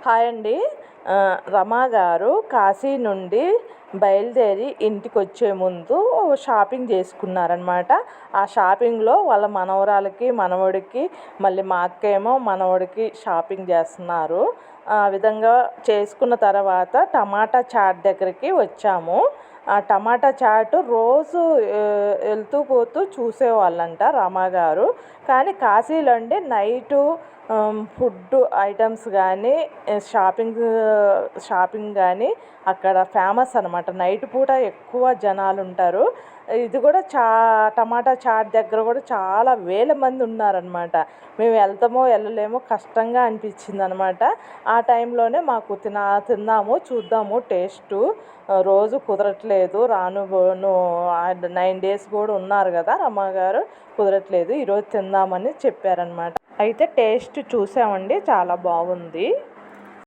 Hi అండి. రమా గారు కాశీ నుండి బయలుదేరి ఇంటికి వచ్చే ముందు షాపింగ్ చేసుకున్నారనమాట. ఆ షాపింగ్లో వాళ్ళ మనవరాలకి మనవడికి మళ్ళీ మా అక్క ఏమో మనవడికి షాపింగ్ చేస్తున్నారు. ఆ విధంగా చేసుకున్న తర్వాత టమాటా చాట్ దగ్గరికి వచ్చాము. ఆ టమాటా చాట్ రోజు వెళ్తూ పోతూ చూసేవాళ్ళంట రమా గారు. కానీ కాశీలో అండి నైటు ఫుడ్ ఐటమ్స్ కానీ షాపింగ్ కానీ అక్కడ ఫేమస్ అనమాట. నైట్ పూట ఎక్కువ జనాలు ఉంటారు. ఇది కూడా టమాటా చాట్ దగ్గర కూడా చాలా వేల మంది ఉన్నారనమాట. మేము వెళ్తామో వెళ్ళలేమో కష్టంగా అనిపించింది అనమాట. ఆ టైంలోనే మాకు తిందాము చూద్దాము టేస్టు రోజు కుదరట్లేదు, రాను 9 days కూడా ఉన్నారు కదా రమ్మగారు, కుదరట్లేదు, ఈరోజు తిందామని చెప్పారనమాట. అయితే టేస్ట్ చూసామండి, చాలా బాగుంది.